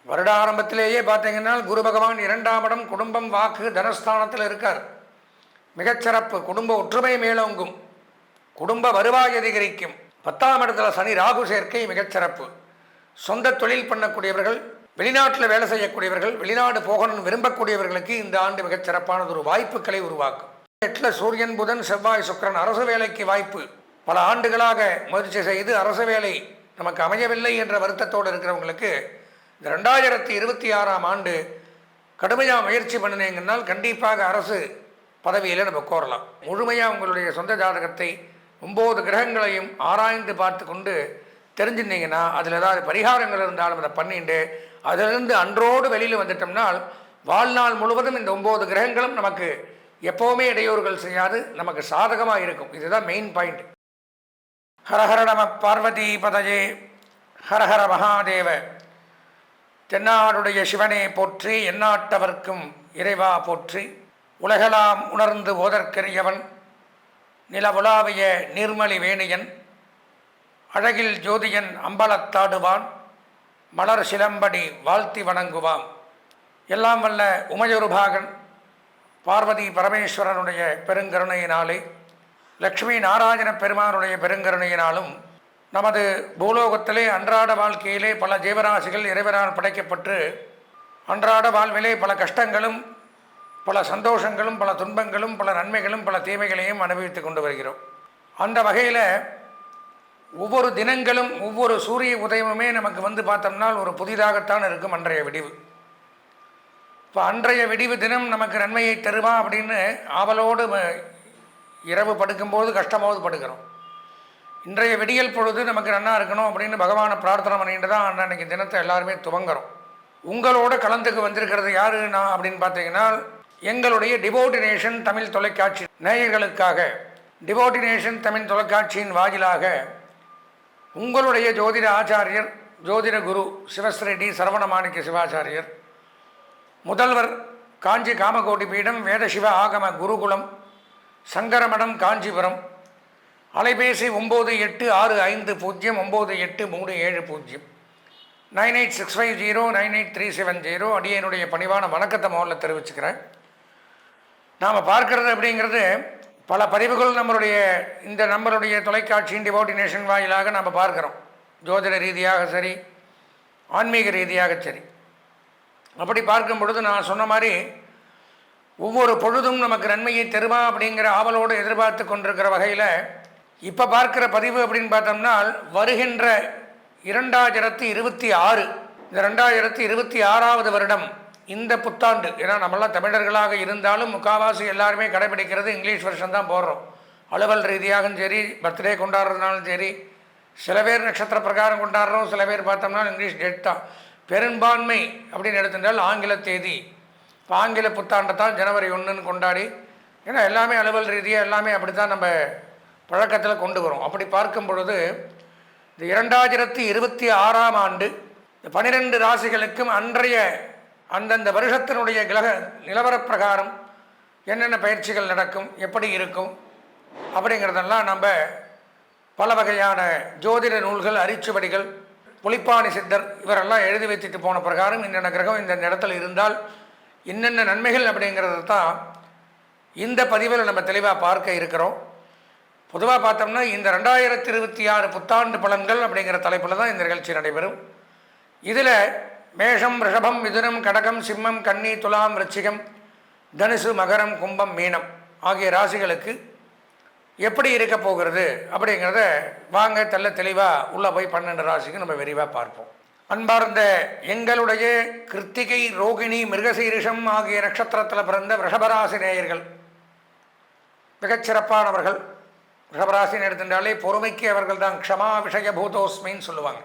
வருட ஆரம்பத்திலேயே பார்த்தீங்கன்னா குரு பகவான் 2ஆம் இடம் குடும்பம் வாக்கு தனஸ்தானத்தில் இருக்கார். மிகச்சிறப்பு. குடும்ப ஒற்றுமை மேலோங்கும், குடும்ப வருவாய் அதிகரிக்கும். 10ஆம் இடத்துல சனி ராகு சேர்க்கை மிகச்சிறப்பு. சொந்த தொழில் பண்ணக்கூடியவர்கள், வெளிநாட்டில் வேலை செய்யக்கூடியவர்கள், வெளிநாடு போகணும்னு விரும்பக்கூடியவர்களுக்கு இந்த ஆண்டு மிகச்சிறப்பானது ஒரு வாய்ப்புகளை உருவாக்கும். 8ல் சூரியன் புதன் செவ்வாய் சுக்கிரன் அரசு வேலைக்கு வாய்ப்பு. பல ஆண்டுகளாக முயற்சி செய்து அரசு வேலை நமக்கு அமையவில்லை என்ற வருத்தத்தோடு இருக்கிறவங்களுக்கு இந்த 2026ஆம் ஆண்டு கடுமையாக முயற்சி பண்ணினீங்கன்னால் கண்டிப்பாக அரசு பதவியில் நம்ம கோரலாம். முழுமையாக உங்களுடைய சொந்த ஜாதகத்தை 9 கிரகங்களையும் ஆராய்ந்து பார்த்து கொண்டு தெரிஞ்சுருந்தீங்கன்னா அதில் ஏதாவது பரிகாரங்கள் இருந்தாலும் அதை பண்ணிட்டு அதிலிருந்து அன்றோடு வெளியில் வந்துட்டோம்னால் வாழ்நாள் முழுவதும் இந்த 9 கிரகங்களும் நமக்கு எப்போவுமே இடையூறுகள் செய்யாது, நமக்கு சாதகமாக இருக்கும். இதுதான் மெயின் பாயிண்ட். ஹரஹர நம பார்வதி பதஜே, ஹரஹர மகாதேவ. தென்னாடுடைய சிவனே போற்றி, எந்நாட்டவர்க்கும் இறைவா போற்றி. உலகலாம் உணர்ந்து ஓதற்கரியவன், நிலவுலாவிய நீர்மலி வேணியன், அழகில் ஜோதியன் அம்பலத்தாடுவான், மலர் சிலம்படி வாழ்த்தி வணங்குவான். எல்லாம் வல்ல உமையொருபாகன் பார்வதி பரமேஸ்வரனுடைய பெருங்கருணையினாலே, லக்ஷ்மி நாராயண பெருமானுடைய பெருங்கருணையினாலும் நமது பூலோகத்திலே அன்றாட வாழ்க்கையிலே பல ஜீவராசிகள் இறைவனால் படைக்கப்பட்டு அன்றாட வாழ்விலே பல கஷ்டங்களும் பல சந்தோஷங்களும் பல துன்பங்களும் பல நன்மைகளும் பல தீமைகளையும் அனுபவித்து கொண்டு வருகிறோம். அந்த வகையில் ஒவ்வொரு தினங்களும் ஒவ்வொரு சூரிய உதயமுமே நமக்கு பார்த்தோம்னால் ஒரு புதிதாகத்தான் இருக்கும் அன்றைய விடிவு. இப்போ அன்றைய விடிவு தினம் நமக்கு நன்மையை தருமா அப்படின்னு ஆவலோடு இரவு படுக்கும்போது கஷ்டமாவது படுக்கிறோம். இன்றைய விடியல் பொழுது நமக்கு நன்னா இருக்கணும் அப்படின்னு பகவானை பிரார்த்தனை பண்ணிட்டு தான் அன்றைக்கு தினத்தை எல்லாருமே துவங்குறோம். உங்களோட கலந்துக்கு வந்திருக்கிறது யாரு நான் அப்படின்னு பார்த்தீங்கன்னா, எங்களுடைய டிவோட்டினேஷன் தமிழ் தொலைக்காட்சி நேயர்களுக்காக டிவோட்டினேஷன் தமிழ் தொலைக்காட்சியின் வாயிலாக உங்களுடைய ஜோதிட ஆச்சாரியர் ஜோதிட குரு சிவஸ்ரீ டி சரவணமாணிக்க சிவாச்சாரியர், முதல்வர் காஞ்சி காமகோடி பீடம் வேதசிவ ஆகம குருகுலம் சங்கரமடம் காஞ்சிபுரம். அலைபேசி 9865098370 9865098370. அடியனுடைய பணிவான வணக்கத்தை முதல்ல தெரிவிச்சுக்கிறேன். நாம் பார்க்கறது அப்படிங்கிறது பல பதிவுகள் நம்மளுடைய தொலைக்காட்சியின் டிவோட்டினேஷன் வாயிலாக நாம் பார்க்குறோம். ஜோதிட ரீதியாக சரி, ஆன்மீக ரீதியாக சரி. அப்படி பார்க்கும் பொழுது நான் சொன்ன மாதிரி ஒவ்வொரு பொழுதும் நமக்கு நன்மையை தருமா அப்படிங்கிற ஆவலோடு எதிர்பார்த்து கொண்டிருக்கிற வகையில் இப்போ பார்க்குற பதிவு அப்படின்னு பார்த்தோம்னா, வருகின்ற 2026 இந்த 2026ஆவது வருடம் இந்த புத்தாண்டு. ஏன்னா நம்மளாம் தமிழர்களாக இருந்தாலும் முக்கால்வாசி எல்லாருமே கடைபிடிக்கிறது இங்கிலீஷ் வருஷம் தான் போடுறோம். அலுவல் ரீதியாகவும் சரி, பர்த்டே கொண்டாடுறதுனாலும் சரி, சில பேர் நட்சத்திர பிரகாரம் கொண்டாடுறோம், சில பேர் பார்த்தோம்னா இங்கிலீஷ் டேட் தான். பெரும்பான்மை அப்படின்னு எடுத்துட்டால் ஆங்கில தேதி. இப்போ ஆங்கில புத்தாண்டை தான் ஜனவரி 1ன்னு கொண்டாடி, ஏன்னா எல்லாமே அலுவல் ரீதியாக எல்லாமே அப்படி தான் நம்ம பழக்கத்தில் கொண்டு வரும். அப்படி பார்க்கும் பொழுது இந்த 2026ஆம் ஆண்டு 12 ராசிகளுக்கும் அன்றைய அந்தந்த வருஷத்தினுடைய நிலவர பிரகாரம் என்னென்ன பயிற்சிகள் நடக்கும், எப்படி இருக்கும் அப்படிங்கிறதெல்லாம் நம்ம பல வகையான ஜோதிட நூல்கள், அரிச்சுவடிகள், புலிப்பாணி சித்தர் இவரெல்லாம் எழுதி வைத்துட்டு போன பிரகாரம் இன்னென்ன கிரகம் இந்த இடத்துல இருந்தால் என்னென்ன நன்மைகள் அப்படிங்கிறது தான் இந்த பதிவில் நம்ம தெளிவாக பார்க்க இருக்கிறோம். பொதுவாக பார்த்தோம்னா இந்த 2026 புத்தாண்டு பலன்கள் அப்படிங்கிற தலைப்பில் தான் இந்த நிகழ்ச்சி நடைபெறும். இதில் மேஷம், ரிஷபம், மிதுனம், கடகம், சிம்மம், கன்னி, துலாம், விருச்சிகம், தனுசு, மகரம், கும்பம், மீனம் ஆகிய ராசிகளுக்கு எப்படி இருக்க போகிறது அப்படிங்கிறத வாங்க தெளிவாக உள்ளே போய் 12 ராசிக்கு நம்ம விரிவாக பார்ப்போம். அன்பார்ந்த எங்களுடைய கிருத்திகை, ரோகிணி, மிருகசீரிஷம் ஆகிய நட்சத்திரத்தில் பிறந்த ரிஷபராசி நேயர்கள் மிகச்சிறப்பானவர்கள். ரிஷபராசின்னு எடுத்துட்டாலே பொறுமைக்கு அவர்கள் தான் க்ஷமா விஷய பூதோஸ்மின்னு சொல்லுவாங்க.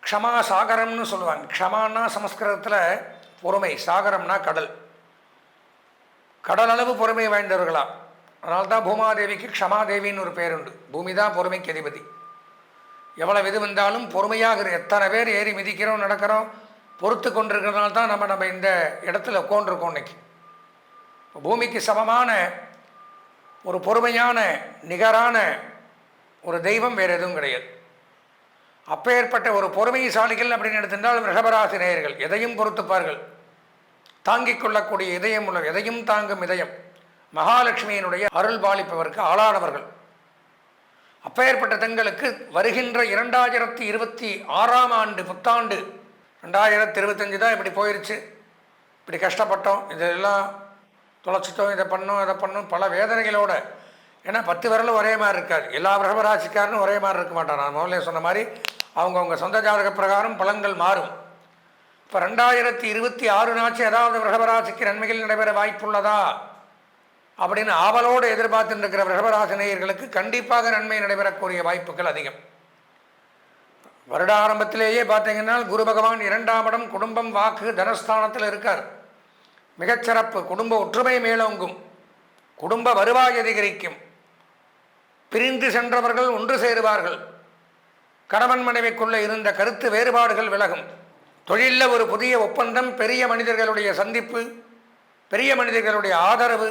க்ஷமா சாகரம்னு சொல்லுவாங்க. க்ஷமானா சமஸ்கிருதத்தில் பொறுமை, சாகரம்னா கடல். கடல் அளவு பொறுமை வாய்ந்தவர்களா. அதனால்தான் பூமாதேவிக்கு க்ஷமாதேவின்னு ஒரு பேருண்டு. பூமி தான் பொறுமைக்கு அதிபதி. எவ்வளவு இது வந்தாலும் பொறுமையாக எத்தனை பேர் ஏறி மிதிக்கிறோம், நடக்கிறோம், பொறுத்து கொண்டிருக்கிறதுனால தான் நம்ம இந்த இடத்துல உட்காண்டிருக்கோம். இன்னைக்கு பூமிக்கு சமமான ஒரு பொறுமையான நிகரான ஒரு தெய்வம் வேறு எதுவும் கிடையாது. அப்பேற்பட்ட ஒரு பொறுமைசாலிகள் அப்படின்னு எடுத்திருந்தால் ரிஷபராசி நேயர்கள் எதையும் பொறுத்துப்பார்கள். தாங்கிக் கொள்ளக்கூடிய இதயம் உள்ள எதையும் தாங்கும் இதயம், மகாலட்சுமியினுடைய அருள் பாலிப்பவருக்கு ஆளானவர்கள். அப்பேற்பட்ட தங்களுக்கு வருகின்ற 2026ஆம் ஆண்டு புத்தாண்டு, 2025 தான் இப்படி போயிடுச்சு, இப்படி கஷ்டப்பட்டோம், இதெல்லாம் தொலைச்சிட்டோம், இதை பண்ணோம் அதை பண்ணோம், பல வேதனைகளோட. ஏன்னா 10 விரலும் ஒரே மாதிரி இருக்காது, எல்லா ரிஷபராசிக்காரனும் ஒரே மாதிரி இருக்க மாட்டான். நான் முதல்ல சொன்ன மாதிரி அவங்கவுங்க சொந்த ஜாதக பிரகாரம் பலன்கள் மாறும். இப்போ 2026 ஏதாவது ரிஷபராசிக்கு நன்மைகள் நடைபெற வாய்ப்புள்ளதா அப்படின்னு ஆவலோடு எதிர்பார்த்துட்டு இருக்கிற ரிஷபராசி நேயர்களுக்கு கண்டிப்பாக நன்மை நடைபெறக்கூடிய வாய்ப்புகள் அதிகம். வருட ஆரம்பத்திலேயே பார்த்தீங்கன்னா குரு பகவான் 2ஆம் இடம் குடும்பம் வாக்கு தனஸ்தானத்தில் இருக்கார். மிகச்சிறப்பு. குடும்ப ஒற்றுமை மேலோங்கும், குடும்ப வருவாய் அதிகரிக்கும், பிரிந்து சென்றவர்கள் ஒன்று சேருவார்கள், கணவன் மனைவிக்குள்ளே இருந்த கருத்து வேறுபாடுகள் விலகும், தொழிலில் ஒரு புதிய ஒப்பந்தம், பெரிய மனிதர்களுடைய சந்திப்பு, பெரிய மனிதர்களுடைய ஆதரவு,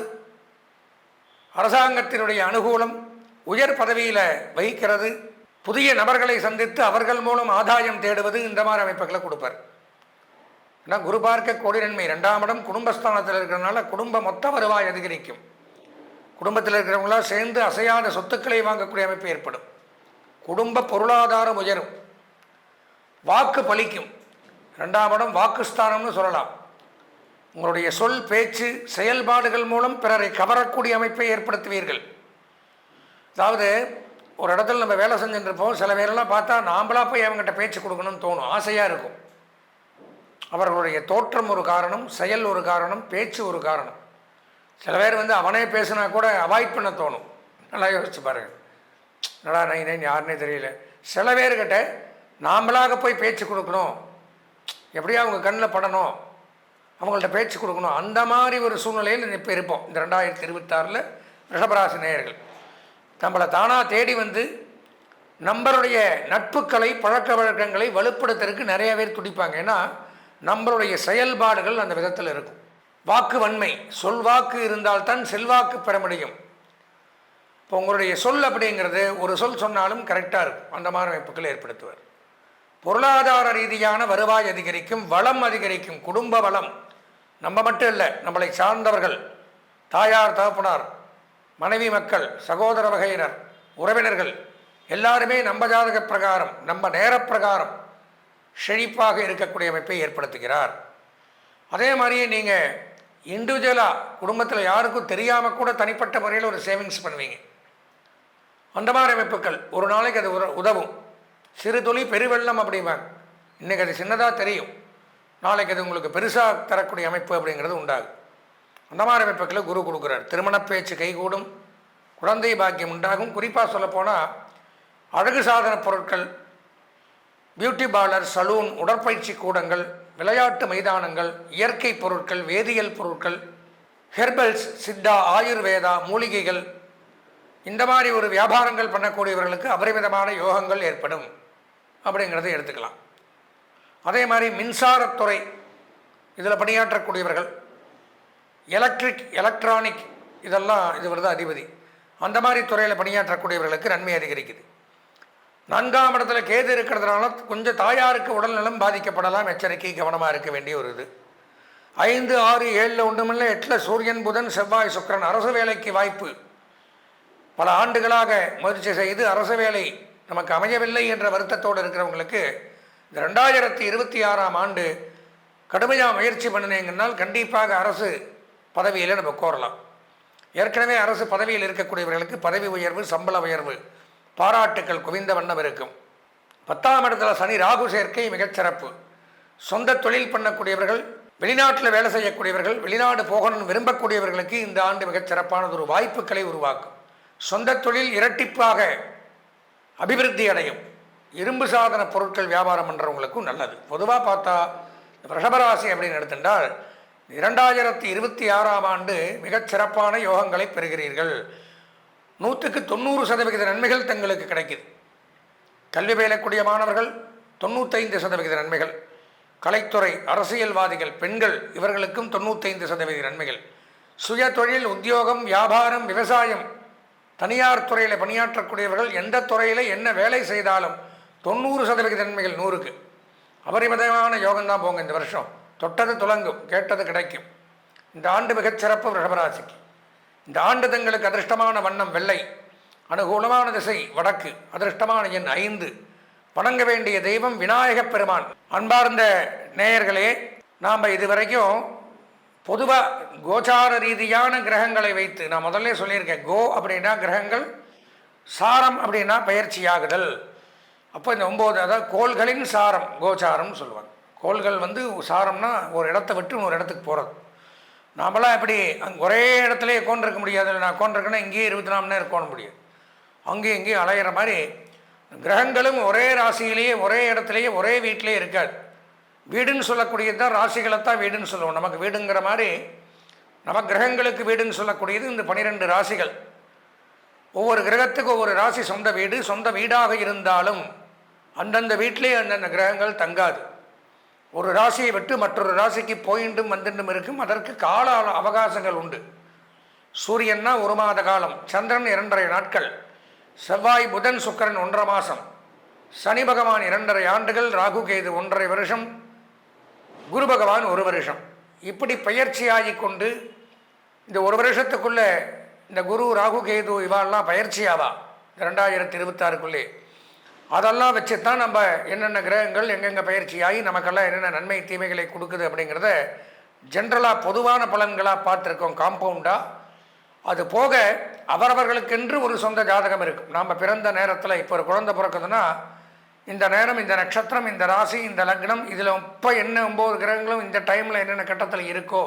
அரசாங்கத்தினுடைய அனுகூலம், உயர் பதவியில் வகிக்கிறது, புதிய நபர்களை சந்தித்து அவர்கள் மூலம் ஆதாயம் தேடுவது, இந்த மாதிரி அமைப்புகளை கொடுப்பார். ஏன்னா குரு பார்க்க கோடி நன்மை. 2ஆம் இடம் குடும்பஸ்தானத்தில் இருக்கிறதுனால குடும்ப மொத்த வருவாய் அதிகரிக்கும், குடும்பத்தில் இருக்கிறவங்களாம் சேர்ந்து அசையாத சொத்துக்களை வாங்கக்கூடிய அமைப்பு ஏற்படும், குடும்ப பொருளாதாரம் உயரும், வாக்கு பலிக்கும். 2ஆம் இடம் வாக்குஸ்தானம்னு சொல்லலாம். உங்களுடைய சொல் பேச்சு செயல்பாடுகள் மூலம் பிறரை கவரக்கூடிய அமைப்பை ஏற்படுத்துவீர்கள். அதாவது ஒரு இடத்துல நம்ம வேலை செஞ்சுருப்போம், சில பேரெல்லாம் பார்த்தா நாம்பளா போய் அவங்ககிட்ட பேச்சு கொடுக்கணும்னு தோணும், ஆசையாக இருக்கும். அவர்களுடைய தோற்றம் ஒரு காரணம், செயல் ஒரு காரணம், பேச்சு ஒரு காரணம். சில பேர் அவனே பேசுனா கூட அவாய்ட் பண்ண தோணும். நல்லா யோசிச்சு பாருங்கள். நல்லா நைன் யாருன்னே தெரியல. சில பேர்கிட்ட நாம்பளாக போய் பேச்சு கொடுக்கணும், எப்படியா அவங்க கண்ணில் படணும், அவங்கள்ட்ட பேச்சு கொடுக்கணும், அந்த மாதிரி ஒரு சூழ்நிலையில் இப்போ இருப்போம். இந்த 2026 ரிஷபராசி நேயர்கள் நம்மளை தானாக தேடி நம்மளுடைய நட்புகளை பழக்க வழக்கங்களை வலுப்படுத்துறதுக்கு நிறைய பேர் துடிப்பாங்க. ஏன்னா நம்மளுடைய செயல்பாடுகள் அந்த விதத்தில் இருக்கும். வாக்கு வன்மை, சொல்வாக்கு இருந்தால்தான் செல்வாக்கு பெற முடியும். இப்போ உங்களுடைய சொல் அப்படிங்கிறது ஒரு சொல் சொன்னாலும் கரெக்டாக இருக்கும், அந்த மாதிரி அமைப்புகளை ஏற்படுத்துவார். பொருளாதார ரீதியான வருவாய் அதிகரிக்கும், வளம் அதிகரிக்கும், குடும்ப வளம். நம்ம மட்டும் இல்லை, நம்மளை சார்ந்தவர்கள், தாயார் தகப்பனார், மனைவி மக்கள், சகோதர வகையினர், உறவினர்கள் எல்லாருமே நம்ம ஜாதக பிரகாரம் நம்ம நேர பிரகாரம் செழிப்பாக இருக்கக்கூடிய அமைப்பை ஏற்படுத்துகிறார். அதே மாதிரியே நீங்கள் இண்டிவிஜுவலாக குடும்பத்தில் யாருக்கும் தெரியாமல் கூட தனிப்பட்ட முறையில் ஒரு சேவிங்ஸ் பண்ணுவீங்க. அந்த மாதிரி அமைப்புகள் ஒரு நாளைக்கு அது உதவும். சிறு துளி பெருவெள்ளம் அப்படிம்பாங்க. இன்றைக்கி அது சின்னதாக தெரியும், நாளைக்கு அது உங்களுக்கு பெருசாக தரக்கூடிய அமைப்பு அப்படிங்கிறது உண்டாகும். அந்த மாதிரி அமைப்புகளை குரு கொடுக்குறார். திருமண பேச்சு கைகூடும், குழந்தை பாக்கியம் உண்டாகும். குறிப்பாக சொல்லப்போனால் அழகு சாதன பொருட்கள், பியூட்டி பார்லர், சலூன், உடற்பயிற்சி கூடங்கள், விளையாட்டு மைதானங்கள், இயற்கை பொருட்கள், வேதியியல் பொருட்கள், ஹெர்பல்ஸ், சித்தா, ஆயுர்வேதா, மூலிகைகள், இந்த மாதிரி ஒரு வியாபாரங்கள் பண்ணக்கூடியவர்களுக்கு அபரிமிதமான யோகங்கள் ஏற்படும் அப்படிங்கிறத எடுத்துக்கலாம். அதே மாதிரி மின்சாரத்துறை இதில் பணியாற்றக்கூடியவர்கள், எலக்ட்ரானிக் இதெல்லாம் இது வருது அதிபதி, அந்த மாதிரி துறையில் பணியாற்றக்கூடியவர்களுக்கு நன்மை அதிகரிக்குது. 4ஆம் இடத்துல கேது இருக்கிறதுனால கொஞ்சம் தாயாருக்கு உடல்நலம் பாதிக்கப்படலாம், எச்சரிக்கை கவனமாக இருக்க வேண்டிய ஒரு இது. 5, 6, 7 ஒன்றுமில்லை, 8 சூரியன், புதன், செவ்வாய், சுக்கிரன். அரசு வேலைக்கு வாய்ப்பு. பல ஆண்டுகளாக முயற்சி செய்து அரசு வேலை நமக்கு அமையவில்லை என்ற வருத்தத்தோடு இருக்கிறவங்களுக்கு இந்த 2026ஆம் ஆண்டு கடுமையாக முயற்சி பண்ணினீங்கன்னால் கண்டிப்பாக அரசு பதவியில் நம்ம கோரலாம். ஏற்கனவே அரசு பதவியில் இருக்கக்கூடியவர்களுக்கு பதவி உயர்வு, சம்பள உயர்வு, பாராட்டுக்கள் குவிந்த வண்ணம் இருக்கும். 10ஆம் இடத்துல சனி ராகு சேர்க்கை மிகச்சிறப்பு. சொந்த தொழில் பண்ணக்கூடியவர்கள், வெளிநாட்டில் வேலை செய்யக்கூடியவர்கள், வெளிநாடு போகணும்னு விரும்பக்கூடியவர்களுக்கு இந்த ஆண்டு மிகச்சிறப்பானது ஒரு வாய்ப்புகளை உருவாக்கும். சொந்த தொழில் இரட்டிப்பாக அபிவிருத்தி அடையும். இரும்பு சாதன பொருட்கள் வியாபாரம் பண்ணுறவங்களுக்கும் நல்லது. பொதுவாக பார்த்தா ரிஷபராசி அப்படின்னு எடுத்துட்டால் 2026ஆம் ஆண்டு மிகச்சிறப்பான யோகங்களை பெறுகிறீர்கள். 100க்கு 90% நன்மைகள் தங்களுக்கு கிடைக்குது. கல்வி பயிலக்கூடிய மாணவர்கள் 95% நன்மைகள், கலைத்துறை, அரசியல்வாதிகள், பெண்கள் இவர்களுக்கும் 95% நன்மைகள். சுய தொழில், உத்தியோகம், வியாபாரம், விவசாயம், தனியார் துறையில் பணியாற்றக்கூடியவர்கள் எந்த துறையில் என்ன வேலை செய்தாலும் 90% நன்மைகள் 100க்கு. அபரிமிதமான யோகம்தான் போங்க இந்த வருஷம். தொட்டது துலங்கும், கேட்டது கிடைக்கும். இந்த ஆண்டு மிகச்சிறப்பு ரிஷபராசிக்கு. இந்த ஆண்டு தங்களுக்கு அதிர்ஷ்டமான வண்ணம் வெள்ளை, அனுகூலமான திசை வடக்கு, அதிர்ஷ்டமான எண் 5, வணங்க வேண்டிய தெய்வம் விநாயகப் பெருமான். அன்பார்ந்த நேயர்களே, நாம் இதுவரைக்கும் பொதுவாக கோச்சார ரீதியான கிரகங்களை வைத்து நான் முதல்ல சொல்லியிருக்கேன். கோ அப்படின்னா கிரகங்கள், சாரம் அப்படின்னா பயிற்சியாகுதல். அப்போ இந்த 9, அதாவது கோள்களின் சாரம் கோச்சாரம்னு சொல்லுவாங்க. கோள்கள் சாரம்னா ஒரு இடத்த விட்டு இன்னொரு இடத்துக்கு போகிறது. நாமெல்லாம் எப்படி அங்கே ஒரே இடத்துலையே உட்காந்துருக்க முடியாது. நான் உட்காந்துருக்கேன்னா இங்கேயே 24 மணி நேரம் உட்கார முடியாது. அங்கேயும் இங்கேயும் அலையிற மாதிரி கிரகங்களும் ஒரே ராசியிலேயே ஒரே இடத்துலையே ஒரே வீட்டிலேயே இருக்காது. வீடுன்னு சொல்லக்கூடியது தான் ராசிகளைத்தான் வீடுன்னு சொல்லுவோம். நமக்கு வீடுங்கிற மாதிரி நம்ம கிரகங்களுக்கு வீடுன்னு சொல்லக்கூடியது இந்த 12 ராசிகள். ஒவ்வொரு கிரகத்துக்கு ஒவ்வொரு ராசி சொந்த வீடு. சொந்த வீடாக இருந்தாலும் அந்தந்த வீட்டிலே அந்தந்த கிரகங்கள் தங்காது. ஒரு ராசியை விட்டு மற்றொரு ராசிக்கு போயிண்டும் வந்துட்டும் இருக்கும். அதற்கு கால அவகாசங்கள் உண்டு. சூரியன்னா 1 மாத காலம், சந்திரன் 2.5 நாட்கள், செவ்வாய் புதன் சுக்கிரன் 1.5 மாதம், சனி பகவான் 2.5 ஆண்டுகள், ராகு கேது 1.5 வருஷம், குரு பகவான் 1 வருஷம். இப்படி பயிற்சியாகி கொண்டு இந்த 1 வருஷத்துக்குள்ளே இந்த குரு ராகு கேது இவாள்லாம் பயிற்சியாவா 2026க்குள்ளே. அதெல்லாம் வச்சுத்தான் நம்ம என்னென்ன கிரகங்கள் எங்கெங்கே பயிற்சியாகி நமக்கெல்லாம் என்னென்ன நன்மை தீமைகளை கொடுக்குது அப்படிங்கிறத ஜென்ரலாக பொதுவான பலன்களாக பார்த்துருக்கோம், காம்பவுண்டாக. அது போக அவரவர்களுக்கென்று ஒரு சொந்த ஜாதகம் இருக்கும். நாம் பிறந்த நேரத்தில் இப்போ ஒரு குழந்தை பிறக்குதுன்னா இந்த நேரம், இந்த நட்சத்திரம், இந்த ராசி, இந்த லக்னம், இதில் இப்போ என்ன 9 கிரகங்களும் இந்த டைமில் என்னென்ன கட்டத்தில் இருக்கோ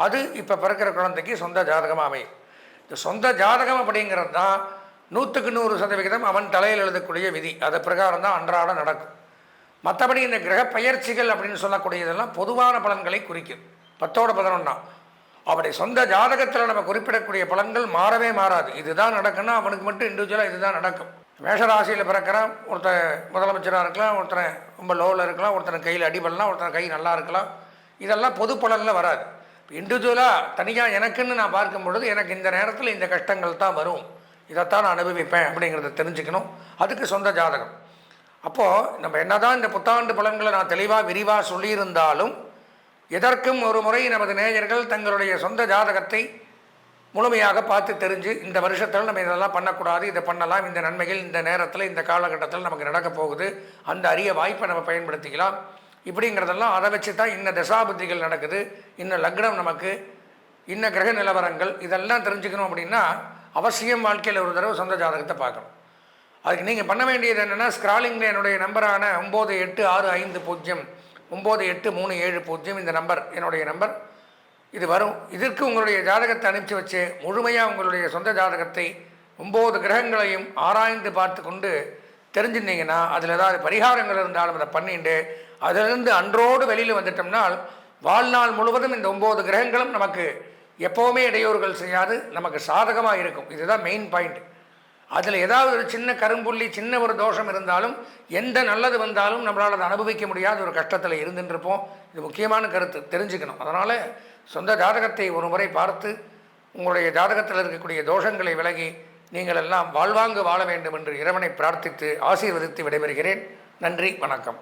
அது இப்போ பிறக்கிற குழந்தைக்கு சொந்த ஜாதகமாக அமையும். இந்த சொந்த ஜாதகம் அப்படிங்கிறது தான் 100க்கு 100% அவன் தலையில் எழுதக்கூடிய விதி. அது பிரகாரம் தான் அன்றாட நடக்கும். மற்றபடி இந்த கிரக பயிற்சிகள் அப்படின்னு சொல்லக்கூடியதெல்லாம் பொதுவான பலன்களை குறிக்கும். 10ஓட 11 அப்படி சொந்த ஜாதகத்தில் நம்ம குறிப்பிடக்கூடிய பலன்கள் மாறவே மாறாது. இதுதான் நடக்குன்னா அவனுக்கு மட்டும் இண்டிவிஜுவலாக இதுதான் நடக்கும். மேஷராசியில் பிறக்கிறான், ஒருத்தன் முதலமைச்சராக இருக்கலாம், ஒருத்தனை ரொம்ப லோவில் இருக்கலாம், ஒருத்தனை கையில் அடிபடலாம், ஒருத்தனை கை நல்லா இருக்கலாம். இதெல்லாம் பொது பலனில் வராது. இண்டிவிஜுவலாக தனியாக எனக்குன்னு நான் பார்க்கும் பொழுது எனக்கு இந்த நேரத்தில் இந்த கஷ்டங்கள் தான் வரும், இதைத்தான் நான் அனுபவிப்பேன் அப்படிங்கிறத தெரிஞ்சுக்கணும். அதுக்கு சொந்த ஜாதகம். அப்போது நம்ம என்ன தான் இந்த புத்தாண்டு பலன்களை நான் தெளிவாக விரிவாக சொல்லியிருந்தாலும் எதற்கும் ஒரு முறை நமது நேயர்கள் தங்களுடைய சொந்த ஜாதகத்தை முழுமையாக பார்த்து தெரிஞ்சு இந்த வருஷத்தில் நம்ம இதெல்லாம் பண்ணக்கூடாது, இதை பண்ணலாம், இந்த நன்மைகள் இந்த நேரத்தில் இந்த காலகட்டத்தில் நமக்கு நடக்க போகுது, அந்த அரிய வாய்ப்பை நம்ம பயன்படுத்திக்கலாம் இப்படிங்கிறதெல்லாம் அதை வச்சு தான் இன்ன தசாபுத்திகள் நடக்குது, இன்ன லக்னம் நமக்கு, இன்ன கிரக நிலவரங்கள், இதெல்லாம் தெரிஞ்சுக்கணும். அப்படின்னா அவசியம் வாழ்க்கையில் ஒரு தடவை சொந்த ஜாதகத்தை பார்க்கணும். அதுக்கு நீங்கள் பண்ண வேண்டியது என்னென்னா, ஸ்க்ராலிங்கில் என்னுடைய நம்பரான 9865 98370 இந்த நம்பர் என்னுடைய நம்பர். இது வரும். இதற்கு உங்களுடைய ஜாதகத்தை அனுப்பிச்சி வச்சு முழுமையாக உங்களுடைய சொந்த ஜாதகத்தை 9 கிரகங்களையும் ஆராய்ந்து பார்த்து கொண்டு தெரிஞ்சுருந்தீங்கன்னா அதில் ஏதாவது பரிகாரங்கள் இருந்தாலும் அதை பண்ணிட்டு அதிலிருந்து அன்றோடு வெளியில் வந்துட்டோம்னால் வாழ்நாள் முழுவதும் இந்த 9 கிரகங்களும் நமக்கு எப்போவுமே இடையூறுகள் செய்யாது, நமக்கு சாதகமாக இருக்கும். இதுதான் மெயின் பாயிண்ட். அதில் ஏதாவது ஒரு சின்ன கரும்புள்ளி, சின்ன ஒரு தோஷம் இருந்தாலும் எந்த நல்லது வந்தாலும் நம்மளால் அதை அனுபவிக்க முடியாத ஒரு கஷ்டத்தில் இருந்துருப்போம். இது முக்கியமான கருத்து, தெரிஞ்சுக்கணும். அதனால் சொந்த ஜாதகத்தை ஒரு முறை பார்த்து உங்களுடைய ஜாதகத்தில் இருக்கக்கூடிய தோஷங்களை விலகி நீங்கள் எல்லாம் வாழ்வாங்கு வாழ வேண்டும் என்று இறைவனை பிரார்த்தித்து ஆசீர்வதித்து விடைபெறுகிறேன். நன்றி, வணக்கம்.